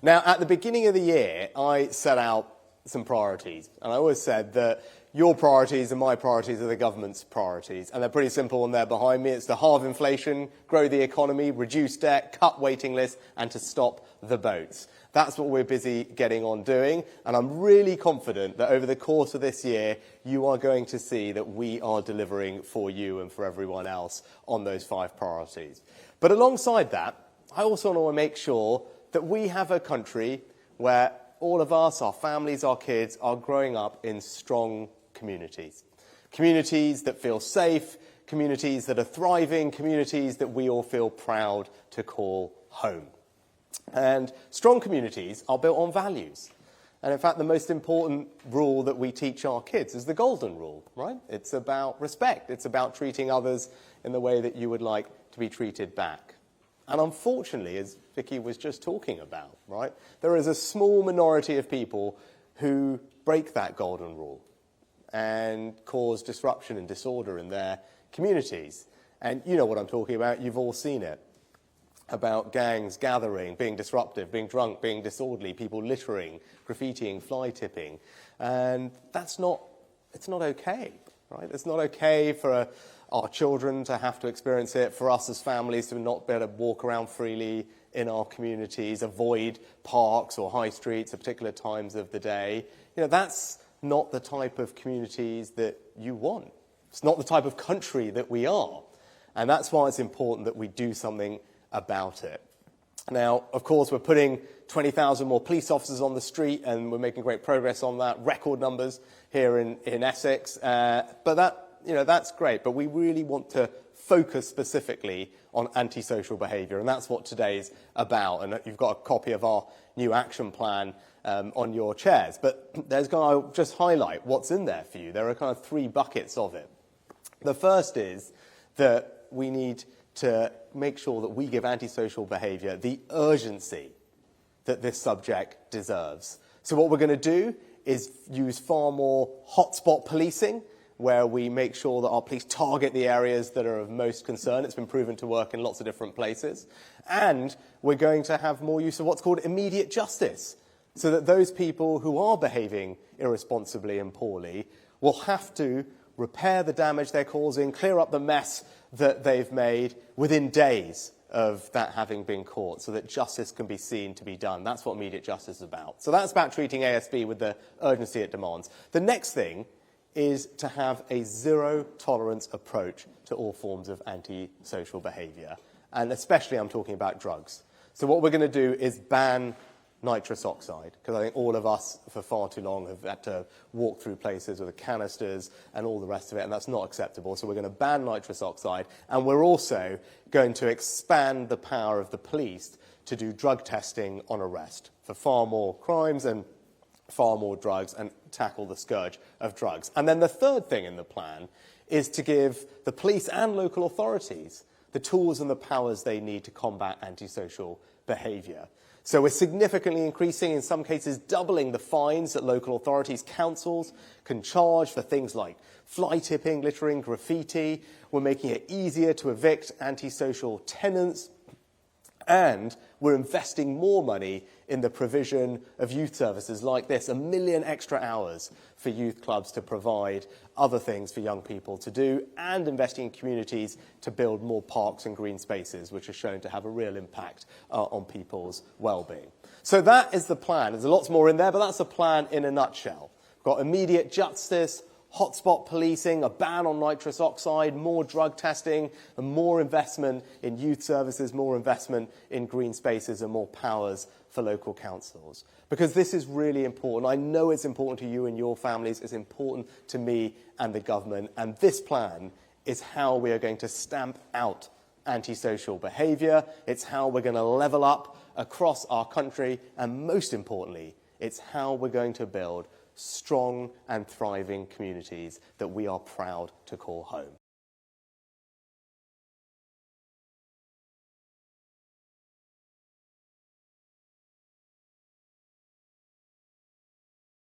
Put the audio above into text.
Now, at the beginning of the year, I set out some priorities, and I always said that your priorities and my priorities are the government's priorities, and they're pretty simple and they're behind me. It's to halve inflation, grow the economy, reduce debt, cut waiting lists, and to stop the boats. That's what we're busy getting on doing, and I'm really confident that over the course of this year, you are going to see that we are delivering for you and for everyone else on those 5 priorities. But alongside that, I also want to make sure that we have a country where all of us, our families, our kids, are growing up in strong communities. Communities that feel safe, communities that are thriving, communities that we all feel proud to call home. And strong communities are built on values. And in fact, the most important rule that we teach our kids is the golden rule, right? It's about respect. It's about treating others in the way that you would like to be treated back. And unfortunately, as Vicky was just talking about, right, there is a small minority of people who break that golden rule and cause disruption and disorder in their communities. And you know what I'm talking about. You've all seen it. About gangs gathering, being disruptive, being drunk, being disorderly, people littering, graffitiing, fly tipping. And it's not okay, right? It's not okay for our children to have to experience it, for us as families to not be able to walk around freely in our communities, avoid parks or high streets at particular times of the day. You know, that's not the type of communities that you want. It's not the type of country that we are. And that's why it's important that we do something about it. Now, of course, we're putting 20,000 more police officers on the street, and we're making great progress on that, record numbers here in Essex. But that's great. But we really want to focus specifically on antisocial behaviour, and that's what today's about. And you've got a copy of our new action plan on your chairs. But I'll just highlight what's in there for you. There are kind of 3 buckets of it. The first is that we need to make sure that we give antisocial behaviour the urgency that this subject deserves. So what we're going to do is use far more hotspot policing, where we make sure that our police target the areas that are of most concern. It's been proven to work in lots of different places. And we're going to have more use of what's called immediate justice, so that those people who are behaving irresponsibly and poorly will have to repair the damage they're causing, clear up the mess that they've made within days of that having been caught, so that justice can be seen to be done. That's what immediate justice is about. So that's about treating ASB with the urgency it demands. The next thing is to have a zero-tolerance approach to all forms of antisocial behaviour, and especially I'm talking about drugs. So what we're going to do is ban nitrous oxide, because I think all of us for far too long have had to walk through places with the canisters and all the rest of it, and that's not acceptable. So we're going to ban nitrous oxide, and we're also going to expand the power of the police to do drug testing on arrest for far more crimes and far more drugs, and tackle the scourge of drugs. And then the third thing in the plan is to give the police and local authorities the tools and the powers they need to combat antisocial behaviour. So we're significantly increasing, in some cases doubling, the fines that local authorities, councils can charge for things like fly tipping, littering, graffiti. We're making it easier to evict antisocial tenants. And we're investing more money in the provision of youth services like this, 1 million extra hours for youth clubs to provide other things for young people to do, and investing in communities to build more parks and green spaces, which are shown to have a real impact on people's well-being. So that is the plan. There's lots more in there, but that's a plan in a nutshell. We've got immediate justice, hotspot policing, a ban on nitrous oxide, more drug testing, and more investment in youth services, more investment in green spaces, and more powers for local councils. Because this is really important. I know it's important to you and your families. It's important to me and the government. And this plan is how we are going to stamp out antisocial behaviour. It's how we're going to level up across our country. And most importantly, it's how we're going to build strong and thriving communities that we are proud to call home.